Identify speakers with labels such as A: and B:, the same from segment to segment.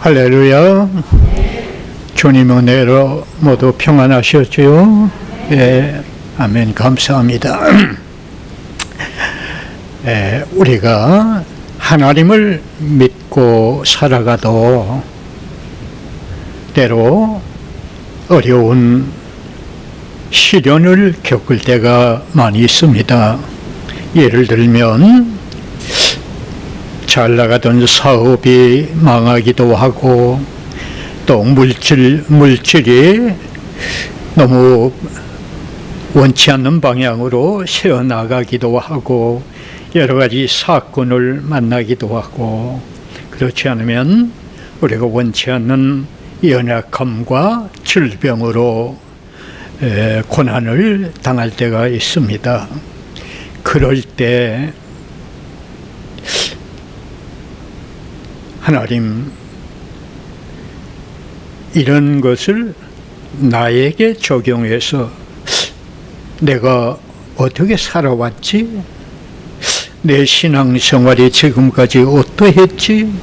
A: 할렐루야. 주님 은혜로 모두 평안하셨지요? 예, 아멘. 감사합니다. 우리가 하나님을 믿고 살아가도 때로 어려운 시련을 겪을 때가 많이 있습니다. 예를 들면 잘 나가던 사업이 망하기도 하고, 또 물질이 너무 원치 않는 방향으로 새어나가기도 하고, 여러 가지 사건을 만나기도 하고, 그렇지 않으면 우리가 원치 않는 연약함과 질병으로 고난을 당할 때가 있습니다. 그럴 때 하나님, 이런 것을 나에게 적용해서 내가 어떻게 살아왔지? 내 신앙생활이 지금까지 어떠했지?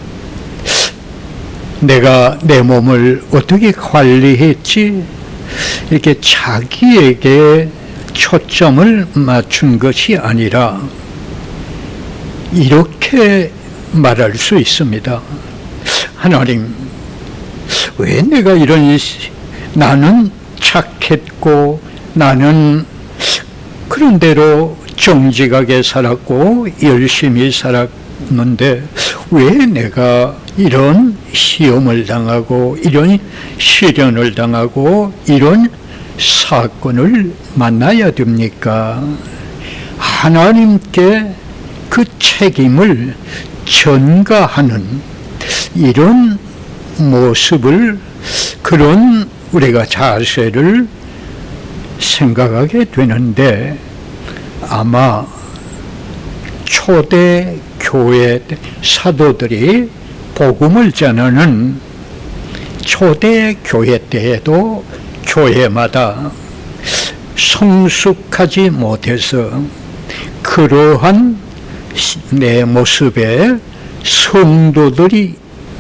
A: 내가 내 몸을 어떻게 관리했지? 이렇게 자기에게 초점을 맞춘 것이 아니라 이렇게 말할 수 있습니다. 하나님, 왜 내가 나는 착했고, 나는 그런 대로 정직하게 살았고 열심히 살았는데 왜 내가 이런 시험을 당하고 이런 시련을 당하고 이런 사건을 만나야 됩니까? 하나님께 그 책임을 전가하는 이런 모습을, 그런 우리가 자세를 생각하게 되는데, 아마 초대 교회 사도들이 복음을 전하는 초대 교회 때에도 교회마다 성숙하지 못해서 그러한 내 모습에 성도들이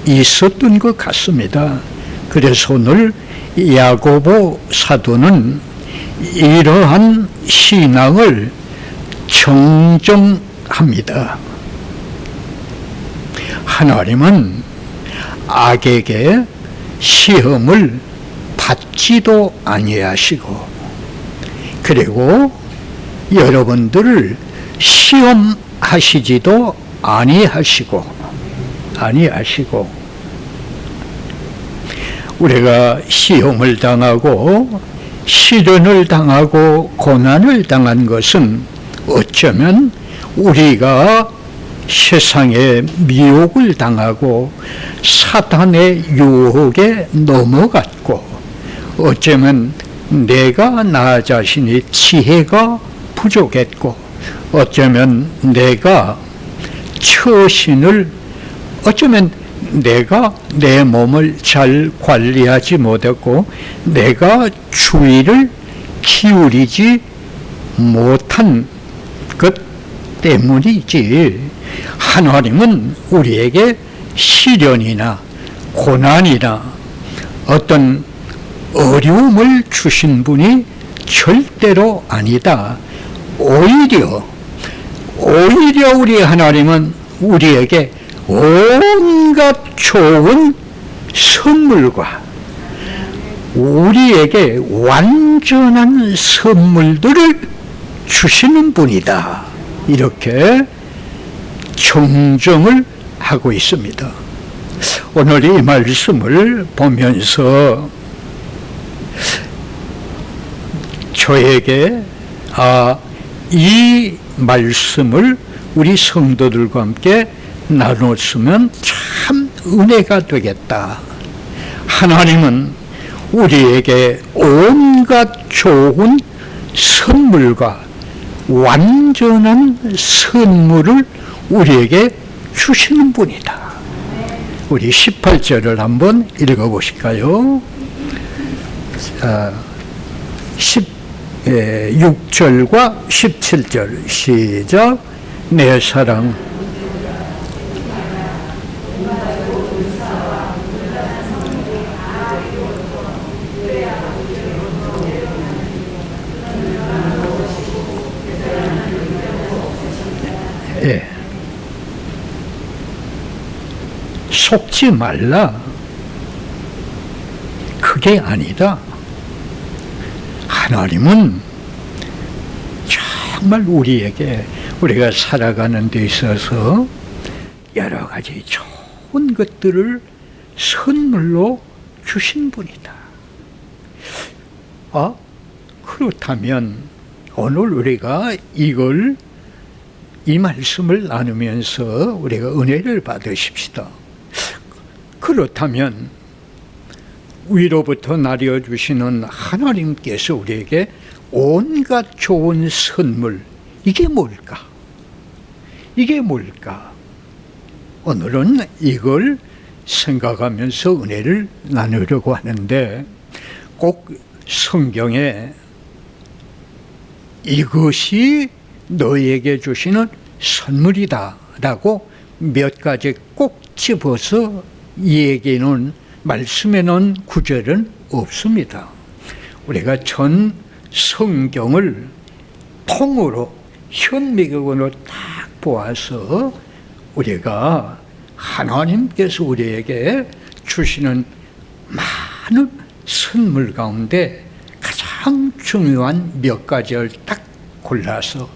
A: 있었던 것 같습니다. 그래서 오늘 야고보 사도는 이러한 신앙을 정정합니다. 하나님은 악에게 시험을 받지도 아니하시고, 그리고 여러분들을 시험하시지도 아니하시고, 우리가 시험을 당하고 시련을 당하고 고난을 당한 것은 어쩌면 우리가 세상의 미혹을 당하고 사탄의 유혹에 넘어갔고, 어쩌면 내가 나 자신이 지혜가 부족했고, 어쩌면 내가 처신을, 어쩌면 내가 내 몸을 잘 관리하지 못했고 내가 주의를 기울이지 못한 것 때문이지, 하나님은 우리에게 시련이나 고난이나 어떤 어려움을 주신 분이 절대로 아니다. 오히려 우리 하나님은 우리에게 온갖 좋은 선물과 우리에게 완전한 선물들을 주시는 분이다. 이렇게 정정을 하고 있습니다. 오늘 이 말씀을 보면서 저에게 이 말씀을 우리 성도들과 함께 나눴으면 참 은혜가 되겠다. 하나님은 우리에게 온갖 좋은 선물과 완전한 선물을 우리에게 주시는 분이다. 우리 18절을 한번 읽어보실까요? 6절과 17절 시작. 내 사랑 예. 속지 말라. 그게 아니다. 하나님은 정말 우리가 살아가는 데 있어서 여러 가지 좋은 것들을 선물로 주신 분이다. 그렇다면 오늘 우리가 이 말씀을 나누면서 우리가 은혜를 받으십시다. 그렇다면 위로부터 나뉘어주시는 하나님께서 우리에게 온갖 좋은 선물, 이게 뭘까? 오늘은 이걸 생각하면서 은혜를 나누려고 하는데, 꼭 성경에 이것이 너에게 주시는 선물이다 라고 몇 가지 꼭 집어서 얘기는 말씀해 놓은 구절은 없습니다. 우리가 전 성경을 통으로 현미경으로 딱 보아서 우리가 하나님께서 우리에게 주시는 많은 선물 가운데 가장 중요한 몇 가지를 딱 골라서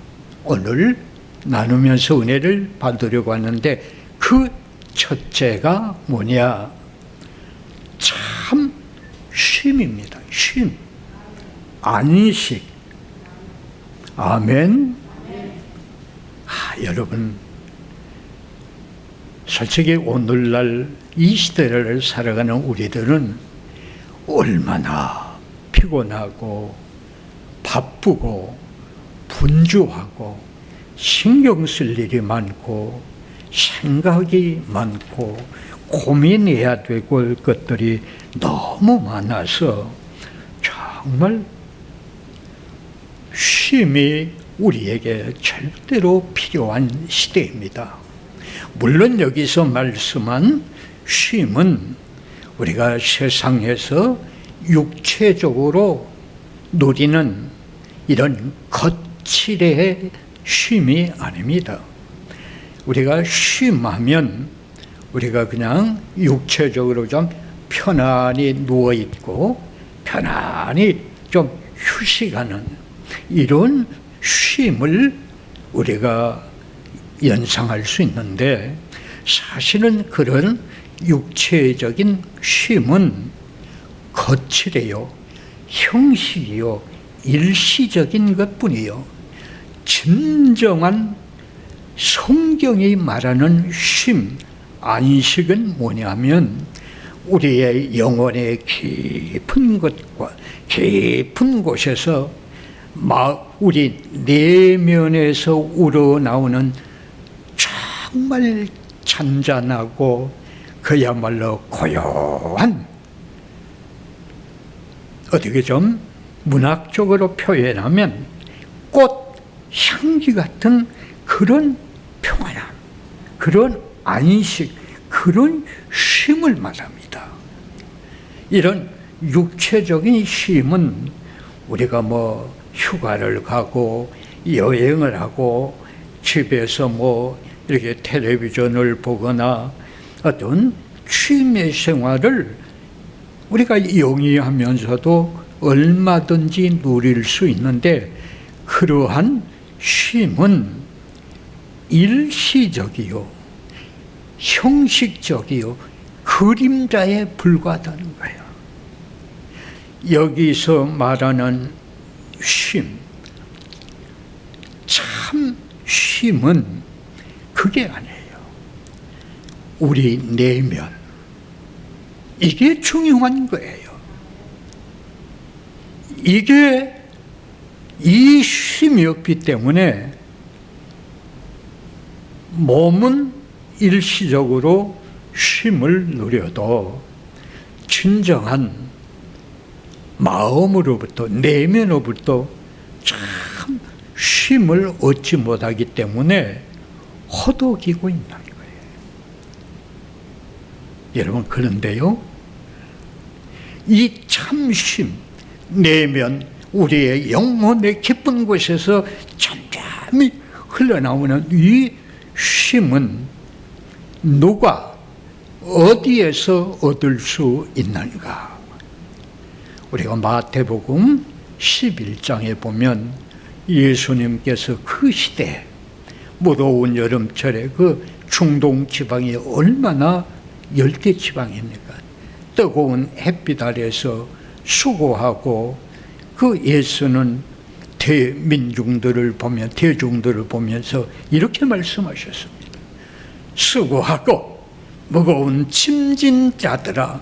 A: 오늘 나누면서 은혜를 받으려고 하는데, 그 첫째가 뭐냐? 참 쉼입니다. 쉼. 안식. 아멘. 여러분, 솔직히 오늘날 이 시대를 살아가는 우리들은 얼마나 피곤하고 바쁘고 분주하고 신경 쓸 일이 많고 생각이 많고 고민해야 되고 것들이 너무 많아서 정말 쉼이 우리에게 절대로 필요한 시대입니다. 물론 여기서 말씀한 쉼은 우리가 세상에서 육체적으로 누리는 이런 거칠의 쉼이 아닙니다. 우리가 쉼하면 우리가 그냥 육체적으로 좀 편안히 누워있고 편안히 좀 휴식하는 이런 쉼을 우리가 연상할 수 있는데, 사실은 그런 육체적인 쉼은 거칠해요. 형식이요. 일시적인 것뿐이요. 진정한 성경이 말하는 쉼, 안식은 뭐냐면 우리의 영혼의 깊은 것과 깊은 곳에서 우리 내면에서 우러나오는 정말 잔잔하고 그야말로 고요한, 어떻게 좀 문학적으로 표현하면 꽃 향기 같은 그런 평안함, 그런 안식, 그런 쉼을 말합니다. 이런 육체적인 쉼은 우리가 휴가를 가고 여행을 하고 집에서 이렇게 텔레비전을 보거나 어떤 취미 생활을 우리가 영위하면서도 얼마든지 누릴 수 있는데, 그러한 쉼은 일시적이요, 형식적이요, 그림자에 불과하다는 거예요. 여기서 말하는 쉼, 참 쉼은 그게 아니에요. 우리 내면, 이게 중요한 거예요. 이게 이 쉼이 없기 때문에 몸은 일시적으로 쉼을 누려도 진정한 마음으로부터, 내면으로부터 참 쉼을 얻지 못하기 때문에 허덕이고 있는 거예요. 여러분, 그런데요, 이 참 쉼, 내면, 우리의 영혼의 깊은 곳에서 잠잠히 흘러나오는 이 쉼은 누가 어디에서 얻을 수 있는가? 우리가 마태복음 11장에 보면 예수님께서 그 시대 무더운 여름철에 그 중동 지방이 얼마나 열대 지방입니까? 뜨거운 햇빛 아래서 수고하고 그 예수는 대중들을 보면서 이렇게 말씀하셨습니다. 수고하고 무거운 짐진 자들아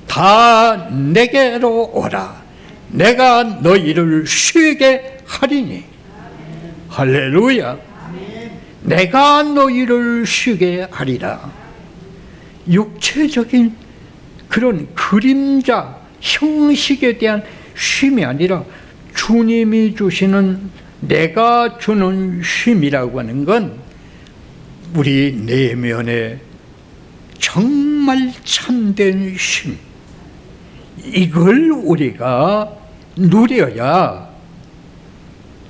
A: 다 내게로 오라. 내가 너희를 쉬게 하리니. 할렐루야. 내가 너희를 쉬게 하리라. 육체적인 그런 그림자 형식에 대한 쉼이 아니라 주님이 주시는, 내가 주는 쉼이라고 하는 건 우리 내면에 정말 참된 쉼, 이걸 우리가 누려야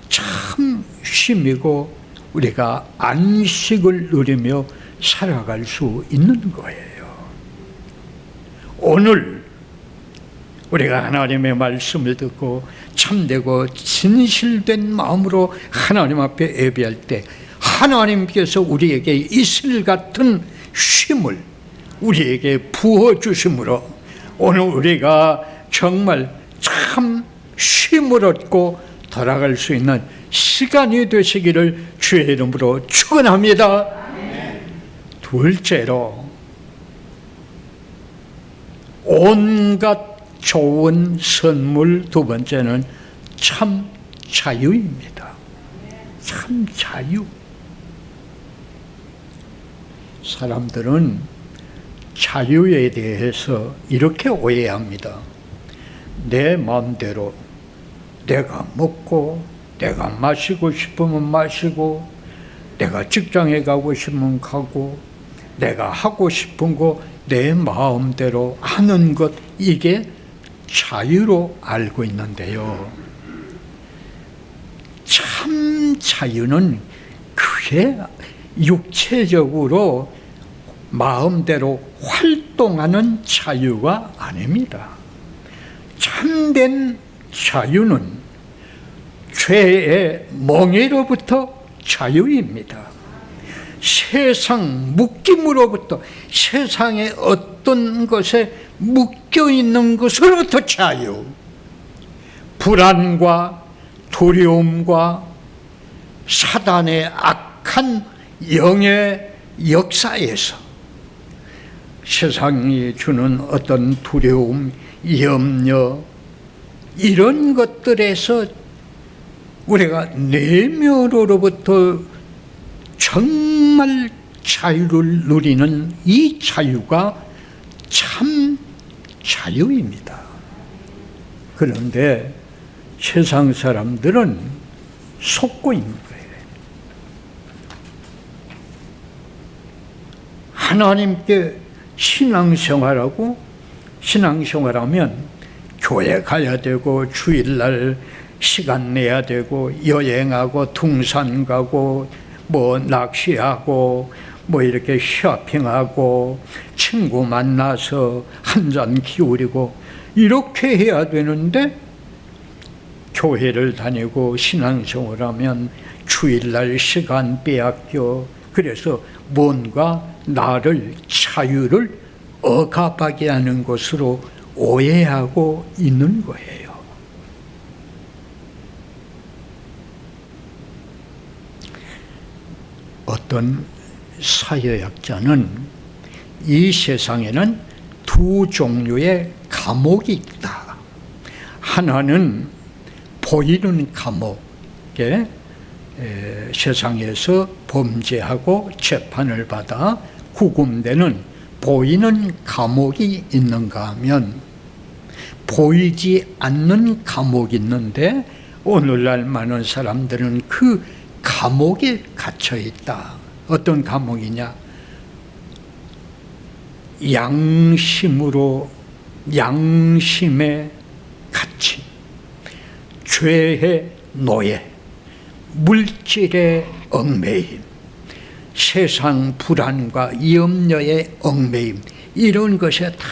A: 참 쉼이고 우리가 안식을 누리며 살아갈 수 있는 거예요. 오늘 우리가 하나님의 말씀을 듣고 참되고 진실된 마음으로 하나님 앞에 예배할 때 하나님께서 우리에게 이슬 같은 쉼을 우리에게 부어주심으로 오늘 우리가 정말 참 쉼을 얻고 돌아갈 수 있는 시간이 되시기를 주의 이름으로 축원합니다. 둘째로, 온갖 좋은 선물, 두 번째는 참 자유입니다. 참 자유. 사람들은 자유에 대해서 이렇게 오해합니다. 내 마음대로 내가 먹고 내가 마시고 싶으면 마시고 내가 직장에 가고 싶으면 가고 내가 하고 싶은 거 내 마음대로 하는 것, 이게 자유로 알고 있는데요. 참 자유는 그게 육체적으로 마음대로 활동하는 자유가 아닙니다. 참된 자유는 죄의 멍에로부터 자유입니다. 세상 묶임으로부터, 세상의 어떤 것에 묶여있는 것으로부터 자유, 불안과 두려움과 사단의 악한 영의 역사에서 세상이 주는 어떤 두려움, 염려, 이런 것들에서 우리가 내면으로부터 정말 자유를 누리는 이 자유가 참 자유입니다. 그런데 세상 사람들은 속고 있는 거예요. 하나님께 신앙생활하고, 신앙생활하면 교회 가야 되고 주일날 시간 내야 되고 여행하고 등산 가고 뭐 낚시하고 뭐 이렇게 쇼핑하고 친구 만나서 한잔 기울이고 이렇게 해야 되는데, 교회를 다니고 신앙생활하면 주일날 시간 빼앗겨. 그래서 뭔가 나를, 자유를 억압하게 하는 것으로 오해하고 있는 거예요. 어떤 사회학자는 이 세상에는 두 종류의 감옥이 있다. 하나는 보이는 감옥에 세상에서 범죄하고 재판을 받아 구금되는 보이는 감옥이 있는가 하면, 보이지 않는 감옥이 있는데 오늘날 많은 사람들은 그 감옥에 갇혀 있다. 어떤 감옥이냐? 양심의 갇힘, 죄의 노예, 물질의 얽매임, 세상 불안과 염려의 얽매임, 이런 것에 다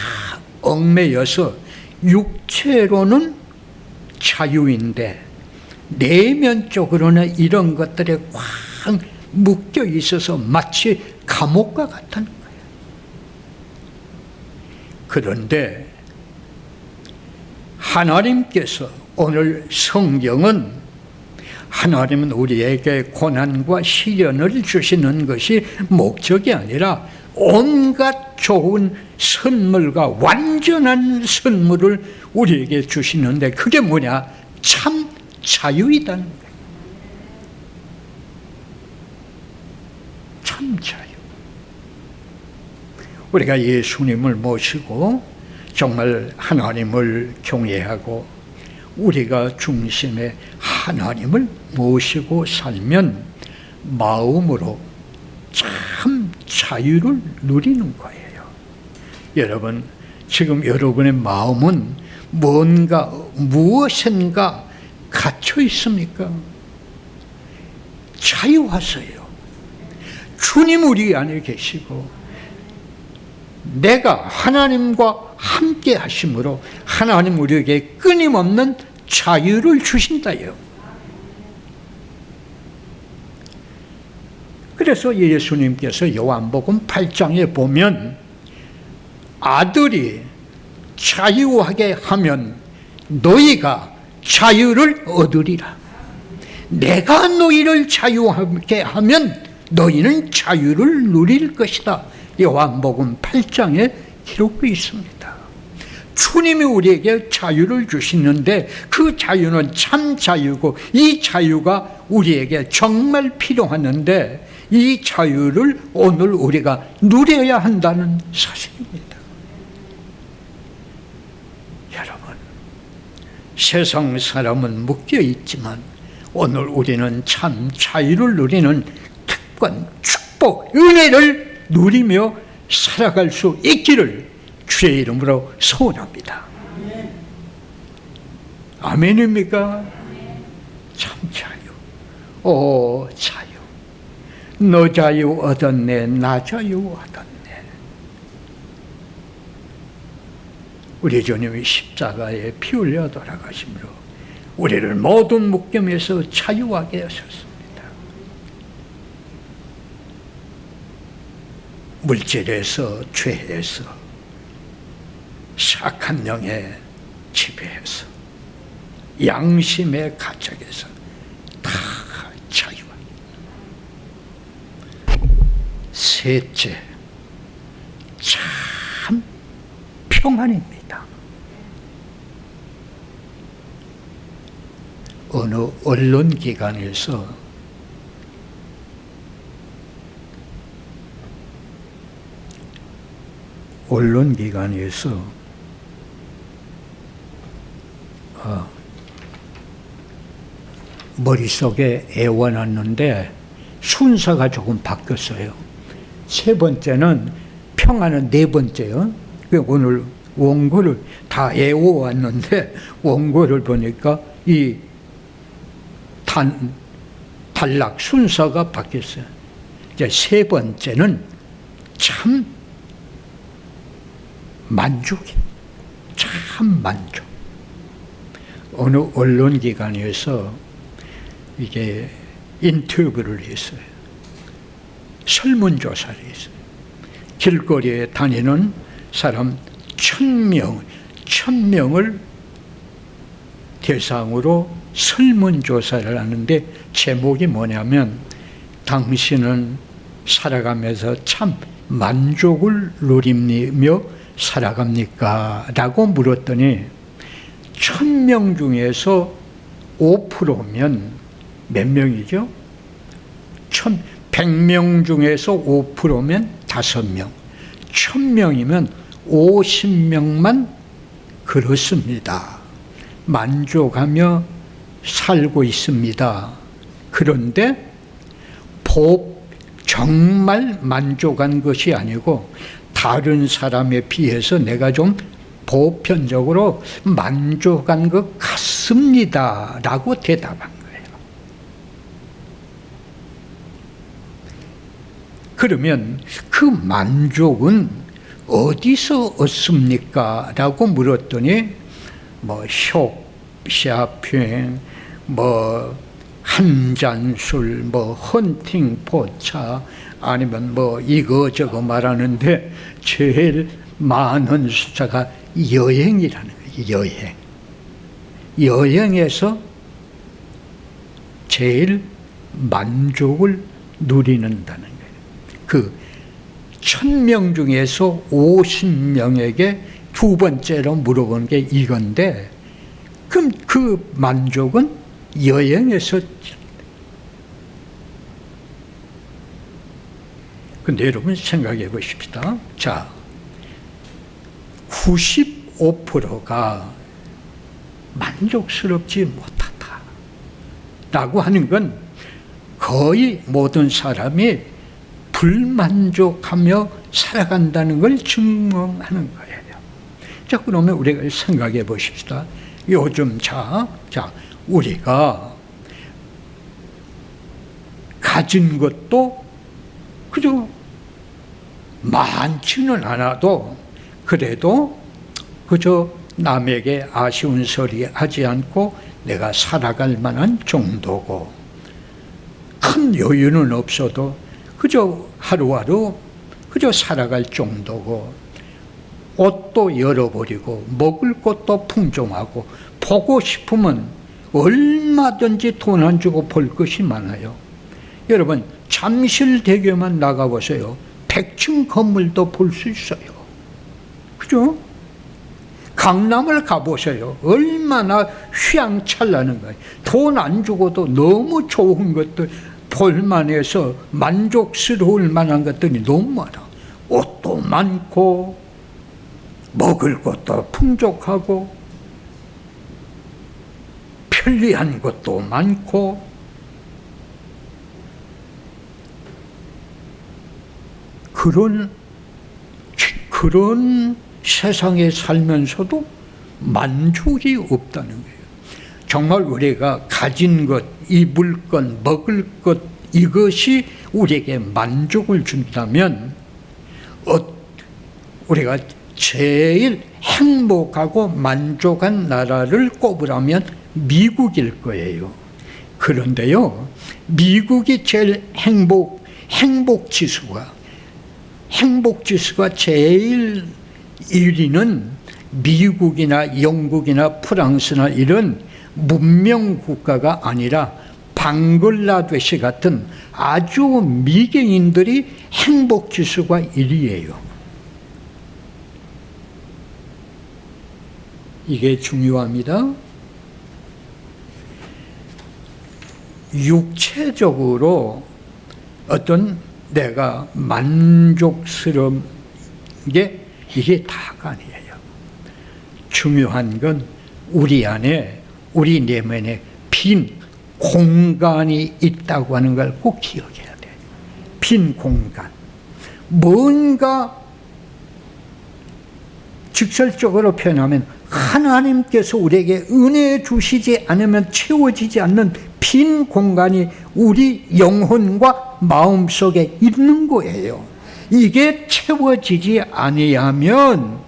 A: 얽매여서 육체로는 자유인데 내면적으로는 이런 것들에 꽉 묶여 있어서 마치 감옥과 같다는 거예요. 그런데 하나님께서 오늘 성경은, 하나님은 우리에게 고난과 시련을 주시는 것이 목적이 아니라 온갖 좋은 선물과 완전한 선물을 우리에게 주시는데, 그게 뭐냐? 참 자유이다는 거예요. 참 자유. 우리가 예수님을 모시고 정말 하나님을 경외하고 우리가 중심에 하나님을 모시고 살면 마음으로 참 자유를 누리는 거예요. 여러분, 지금 여러분의 마음은 뭔가, 무엇인가 갇혀 있습니까? 자유하세요. 주님 우리 안에 계시고 내가 하나님과 함께 하심으로 하나님 우리에게 끊임없는 자유를 주신다요. 그래서 예수님께서 요한복음 8장에 보면 아들이 자유하게 하면 너희가 자유를 얻으리라. 내가 너희를 자유하게 하면 너희는 자유를 누릴 것이다. 요한복음 8장에 기록되어 있습니다. 주님이 우리에게 자유를 주시는데 그 자유는 참 자유고 이 자유가 우리에게 정말 필요하는데 이 자유를 오늘 우리가 누려야 한다는 사실입니다. 여러분, 세상 사람은 묶여 있지만 오늘 우리는 참 자유를 누리는 특권, 축복, 은혜를 누리며 살아갈 수 있기를 주의 이름으로 소원합니다. 아멘입니까? 참 자유. 오 자유. 너 자유 얻었네, 나 자유 얻었네. 우리 주님이 십자가에 피 흘려 돌아가심으로 우리를 모든 묶임에서 자유하게 하셨습니다. 물질에서, 죄에서, 사악한 영의 지배에서, 양심의 가책에서 다 자유한. 셋째, 참 평안입니다. 어느 언론기관에서 머릿속에 애워놨는데 순서가 조금 바뀌었어요. 세 번째는 평안은 네 번째요. 오늘 원고를 다 애워왔는데 원고를 보니까 이 단락 순서가 바뀌었어요. 이제 세 번째는 참 만족이, 참 만족. 어느 언론기관에서 이게 인터뷰를 했어요. 설문조사를 했어요. 길거리에 다니는 사람 1000명을 대상으로 설문조사를 하는데 제목이 뭐냐면 당신은 살아가면서 참 만족을 누리며 살아갑니까? 라고 물었더니 1000명 중에서 5%면 몇 명이죠? 100명 중에서 5%면 5명, 1000명이면 50명만 그렇습니다. 만족하며 살고 있습니다. 그런데 정말 만족한 것이 아니고 다른 사람에 비해서 내가 좀 보편적으로 만족한 것 같습니다. 라고 대답한 거예요. 그러면 그 만족은 어디서 얻습니까? 라고 물었더니 뭐 쇼핑, 뭐 한 잔 술, 뭐 헌팅 포차, 아니면 뭐 이거저거 말하는데 제일 많은 숫자가 여행이라는 거예요. 여행. 여행에서 제일 만족을 누리는다는 거예요. 그 1000명 중에서 50명에게 두 번째로 물어본 게 이건데, 그럼 그 만족은 여행에서. 근데 여러분 생각해 보십시다. 자, 95%가 만족스럽지 못하다 라고 하는 건 거의 모든 사람이 불만족하며 살아간다는 걸 증명하는 거예요. 자, 그러면 우리가 생각해 보십시다. 요즘 우리가 가진 것도 그저 많지는 않아도 그래도 그저 남에게 아쉬운 소리 하지 않고 내가 살아갈 만한 정도고, 큰 여유는 없어도 그저 하루하루 그저 살아갈 정도고, 옷도 열어버리고 먹을 것도 풍족하고, 보고 싶으면 얼마든지 돈 안 주고 볼 것이 많아요. 여러분 잠실대교만 나가보세요. 100층 건물도 볼 수 있어요. 그죠? 강남을 가보세요. 얼마나 휘황찬란한 거예요. 돈 안 주고도 너무 좋은 것들 볼만해서 만족스러울 만한 것들이 너무 많아. 옷도 많고 먹을 것도 풍족하고 편리한 것도 많고, 그런 세상에 살면서도 만족이 없다는 거예요. 정말 우리가 가진 것, 입을 것, 먹을 것, 이것이 우리에게 만족을 준다면 우리가 제일 행복하고 만족한 나라를 꼽으라면 미국일 거예요. 그런데요, 미국이 제일 행복지수가 제일 1위는 미국이나 영국이나 프랑스나 이런 문명 국가가 아니라 방글라데시 같은 아주 미개인들이 행복지수가 1위예요. 이게 중요합니다. 육체적으로 어떤 내가 만족스러운 게 이게 다가 아니에요. 중요한 건 우리 안에, 우리 내면에 빈 공간이 있다고 하는 걸 꼭 기억해야 돼요. 빈 공간. 뭔가 직설적으로 표현하면 하나님께서 우리에게 은혜 주시지 않으면 채워지지 않는 빈 공간이 우리 영혼과 마음속에 있는 거예요. 이게 채워지지 아니하면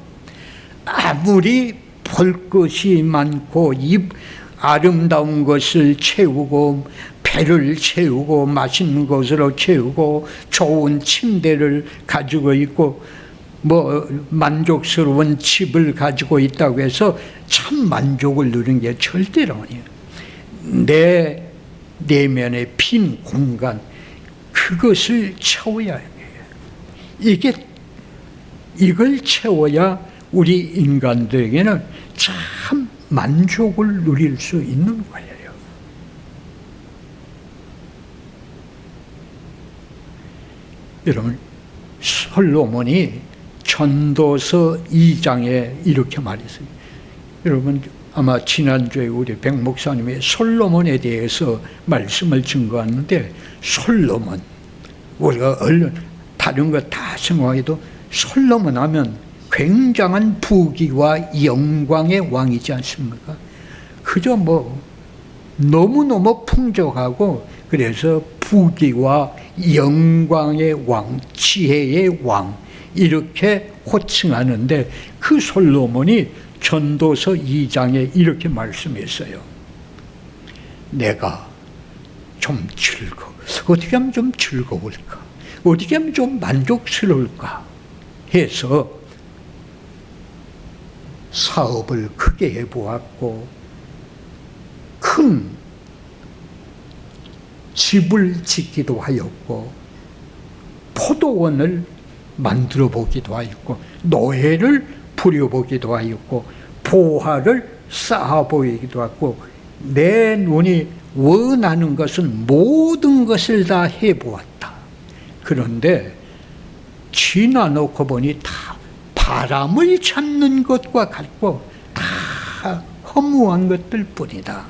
A: 아무리 볼 것이 많고 아름다운 것을 채우고 배를 채우고 맛있는 것으로 채우고 좋은 침대를 가지고 있고 뭐 만족스러운 집을 가지고 있다고 해서 참 만족을 누리는 게 절대로 아니에요. 내 내면의 빈 공간, 그것을 채워야 해요. 이걸 채워야 우리 인간들에게는 참 만족을 누릴 수 있는 거예요. 여러분, 솔로몬이 전도서 2장에 이렇게 말했어요. 여러분 아마 지난주에 우리 백 목사님이 솔로몬에 대해서 말씀을 증거하는데, 솔로몬, 우리가 얼른 다른 거 다 생각해도 솔로몬 하면 굉장한 부귀와 영광의 왕이지 않습니까? 그저 뭐 너무너무 풍족하고, 그래서 부귀와 영광의 왕, 지혜의 왕 이렇게 호칭하는데 그 솔로몬이 전도서 2장에 이렇게 말씀했어요. 내가 좀 어떻게 하면 좀 즐거울까? 어떻게 하면 좀 만족스러울까? 해서 사업을 크게 해보았고 큰 집을 짓기도 하였고 포도원을 만들어 보기도 하였고 노예를 부려보기도 하였고 보화를 쌓아 보이기도 하고 내 눈이 원하는 것은 모든 것을 다 해보았다. 그런데 지나놓고 보니 다 바람을 잡는 것과 같고 다 허무한 것들 뿐이다.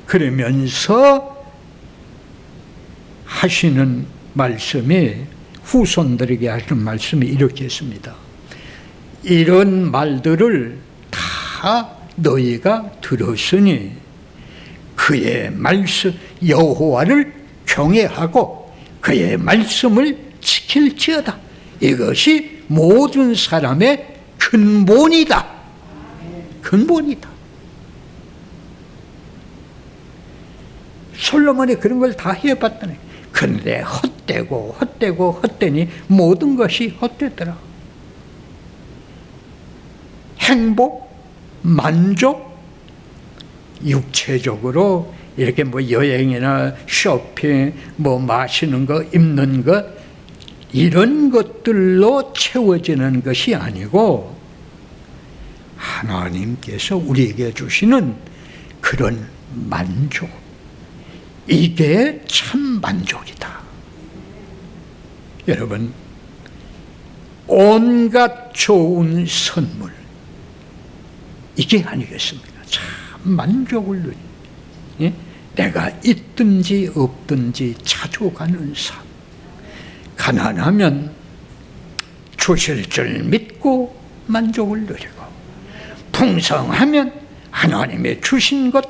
A: 그러면서 하시는 말씀이 후손들에게 하시는 말씀이 이렇게 했습니다. 이런 말들을 다 너희가 들었으니 그의 말씀 여호와를 경외하고 그의 말씀을 지킬지어다. 이것이 모든 사람의 근본이다. 근본이다. 솔로몬이 그런 걸 다 해봤다네. 그런데 헛되니 모든 것이 헛되더라. 행복, 만족, 육체적으로 이렇게 뭐 여행이나 쇼핑, 뭐 마시는 거, 입는 것 이런 것들로 채워지는 것이 아니고 하나님께서 우리에게 주시는 그런 만족, 이게 참 만족이다. 여러분, 온갖 좋은 선물, 이게 아니겠습니까? 참 만족을 누리. 예? 내가 있든지 없든지 자주가는 삶. 가난하면 주실 줄 믿고 만족을 누리고, 풍성하면 하나님의 주신 것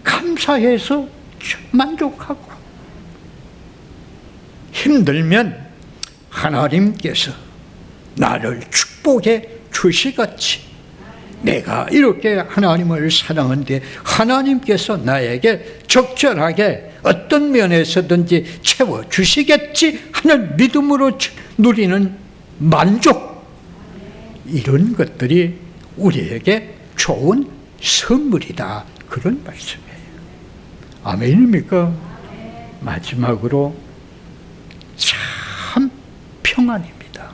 A: 감사해서 만족하고, 힘들면 하나님께서 나를 축복해 주시겠지. 내가 이렇게 하나님을 사랑하는데 하나님께서 나에게 적절하게 어떤 면에서든지 채워주시겠지 하는 믿음으로 누리는 만족, 이런 것들이 우리에게 좋은 선물이다. 그런 말씀이에요. 아멘입니까? 마지막으로 참 평안입니다.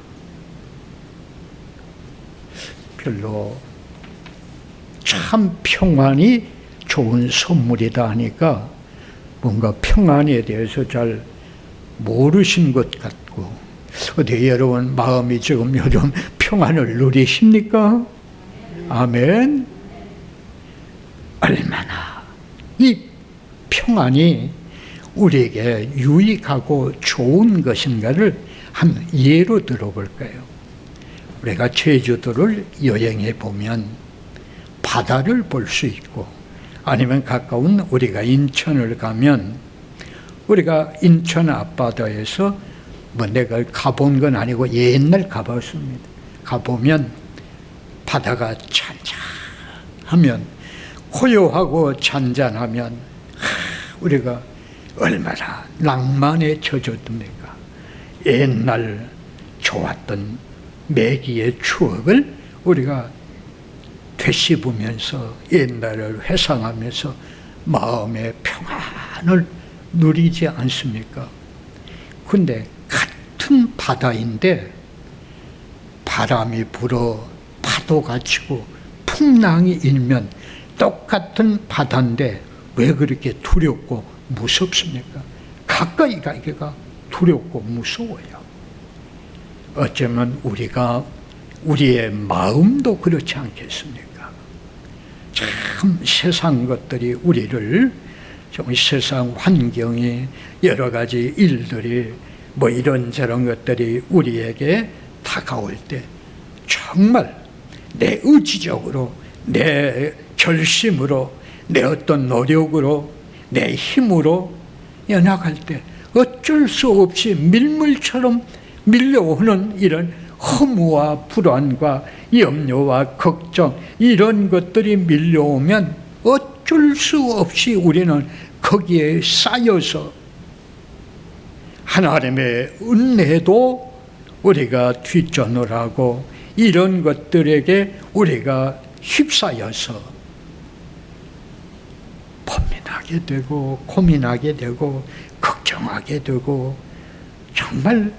A: 별로 참 평안이 좋은 선물이다 하니까 뭔가 평안에 대해서 잘 모르신 것 같고, 어디 여러분 마음이 지금 요즘 평안을 누리십니까? 아멘. 얼마나 이 평안이 우리에게 유익하고 좋은 것인가를 한 예로 들어볼까요? 우리가 제주도를 여행해 보면 바다를 볼 수 있고, 아니면 가까운 우리가 인천을 가면 우리가 인천 앞바다에서 뭐 내가 가본 건 아니고 옛날 가봤습니다. 가보면 바다가 잔잔하면, 고요하고 잔잔하면 우리가 얼마나 낭만에 젖었습니까? 옛날 좋았던 매기의 추억을 우리가 되씹으면서 옛날을 회상하면서 마음의 평안을 누리지 않습니까? 근데 같은 바다인데 바람이 불어 파도가 치고 풍랑이 일면 똑같은 바다인데 왜 그렇게 두렵고 무섭습니까? 가까이 가기가 두렵고 무서워요. 어쩌면 우리의 마음도 그렇지 않겠습니까? 참 세상 것들이 우리를, 좀 세상 환경이, 여러 가지 일들이, 뭐 이런저런 것들이 우리에게 다가올 때 정말 내 의지적으로, 내 결심으로, 내 어떤 노력으로, 내 힘으로 연약할 때 어쩔 수 없이 밀물처럼 밀려오는 이런 허무와 불안과 염려와 걱정, 이런 것들이 밀려오면 어쩔 수 없이 우리는 거기에 쌓여서 하나님의 은혜도 우리가 뒷전을 이런 것들에게 우리가 휩싸여서 고민하게 되고 고민하게 되고 걱정하게 되고 정말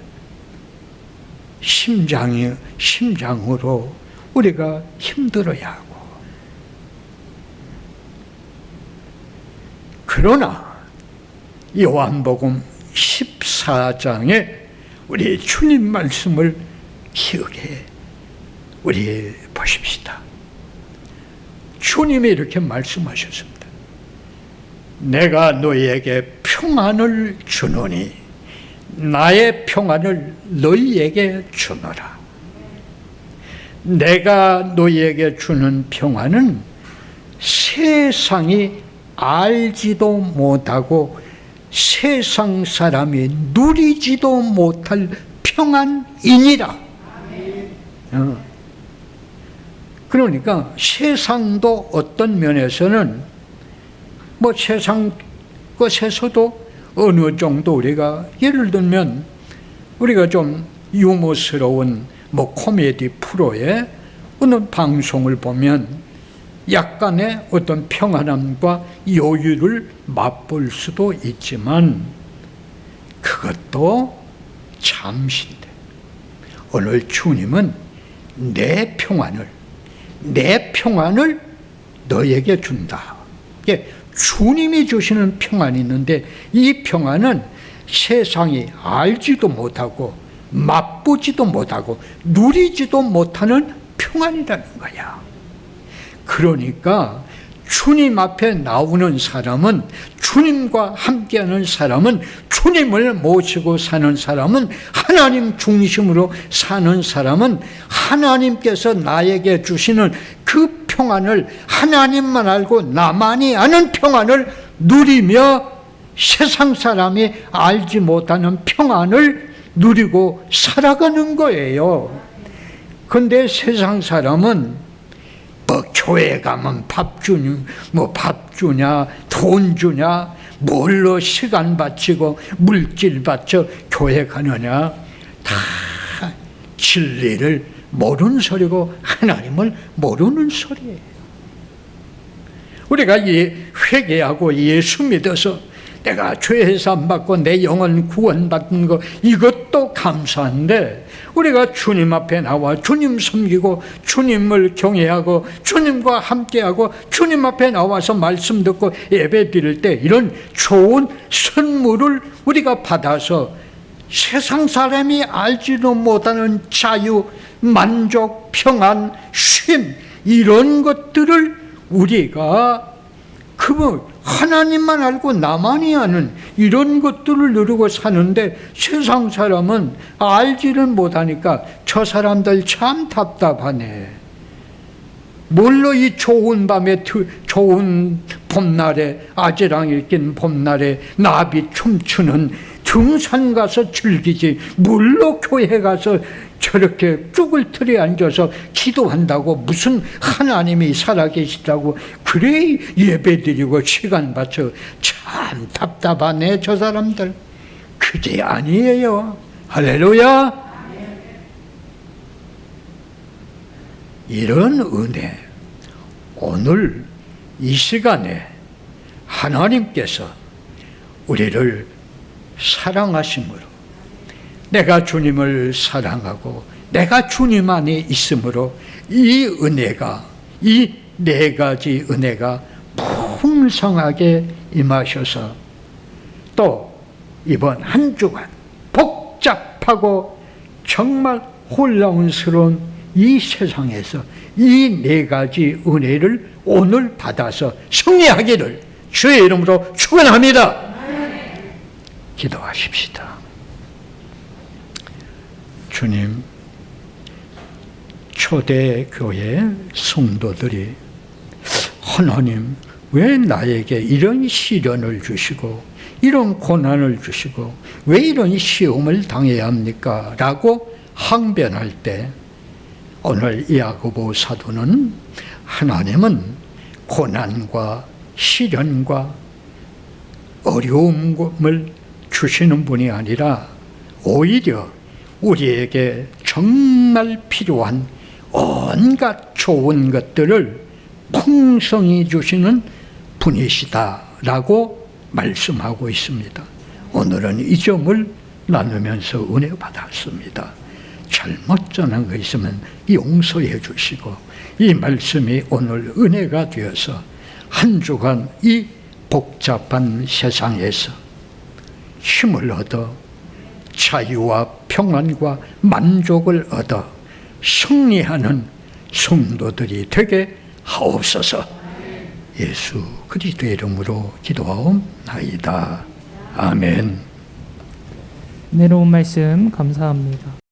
A: 심장으로 우리가 힘들어야 하고. 그러나 요한복음 14장에 우리 주님 말씀을 기억해 우리 보십시다. 주님이 이렇게 말씀하셨습니다. 내가 너희에게 평안을 주노니 나의 평안을 너희에게 주노라. 내가 너희에게 주는 평안은 세상이 알지도 못하고 세상 사람이 누리지도 못할 평안이니라. 그러니까 세상도 어떤 면에서는 세상 것에서도 어느 정도 우리가 예를 들면 우리가 좀 유머스러운 코미디 프로의 어느 방송을 보면 약간의 어떤 평안함과 여유를 맛볼 수도 있지만 그것도 잠시인데 오늘 주님은 내 평안을 너에게 준다. 주님이 주시는 평안이 있는데 이 평안은 세상이 알지도 못하고 맛보지도 못하고 누리지도 못하는 평안이라는 거야. 그러니까 주님 앞에 나오는 사람은, 주님과 함께하는 사람은, 주님을 모시고 사는 사람은, 하나님 중심으로 사는 사람은 하나님께서 나에게 주시는 그 평안을, 하나님만 알고 나만이 아는 평안을 누리며 세상 사람이 알지 못하는 평안을 누리고 살아가는 거예요. 그런데 세상 사람은 교회 가면 밥 주냐, 돈 주냐, 뭘로 시간 바치고 물질 바쳐 교회 가느냐, 다 진리를 모르는 소리고 하나님을 모르는 소리예요. 우리가 회개하고 예수 믿어서 내가 죄 사함 받고 내 영혼 구원받는 거, 이것도 감사한데 우리가 주님 앞에 나와 주님 섬기고 주님을 경외하고 주님과 함께하고 주님 앞에 나와서 말씀 듣고 예배 드릴 때 이런 좋은 선물을 우리가 받아서 세상 사람이 알지도 못하는 자유, 만족, 평안, 쉼, 이런 것들을 우리가 하나님만 알고 나만이 아는 이런 것들을 누리고 사는데 세상 사람은 알지를 못하니까 저 사람들 참 답답하네. 뭘로 이 좋은 밤에, 좋은 봄날에, 아지랑이 낀 봄날에 나비 춤추는 등산 가서 즐기지, 뭘로 교회 가서 저렇게 쭈글 틀에 앉아서 기도한다고, 무슨 하나님이 살아계시다고 그래 예배드리고 시간 바쳐. 참 답답하네 저 사람들. 그게 아니에요. 할렐루야. 이런 은혜, 오늘 이 시간에 하나님께서 우리를 사랑하심으로, 내가 주님을 사랑하고 내가 주님 안에 있으므로 이 은혜가, 이 네 가지 은혜가 풍성하게 임하셔서 또 이번 한 주간 복잡하고 정말 혼란스러운 이 세상에서 이 네 가지 은혜를 오늘 받아서 승리하기를 주의 이름으로 축원합니다. 기도하십시다. 주님, 초대교회 성도들이 하나님 왜 나에게 이런 시련을 주시고 이런 고난을 주시고 왜 이런 시험을 당해야 합니까? 라고 항변할 때 오늘 야고보 사도는 하나님은 고난과 시련과 어려움을 주시는 분이 아니라 오히려 우리에게 정말 필요한 온갖 좋은 것들을 풍성히 주시는 분이시다라고 말씀하고 있습니다. 오늘은 이 점을 나누면서 은혜 받았습니다. 잘못 전한 거 있으면 용서해 주시고 이 말씀이 오늘 은혜가 되어서 한 주간 이 복잡한 세상에서 힘을 얻어 자유와 평안과 만족을 얻어 승리하는 성도들이 되게 하옵소서. 예수 그리스도의 이름으로 기도하옵나이다. 아멘.
B: 은혜로운 말씀 감사합니다.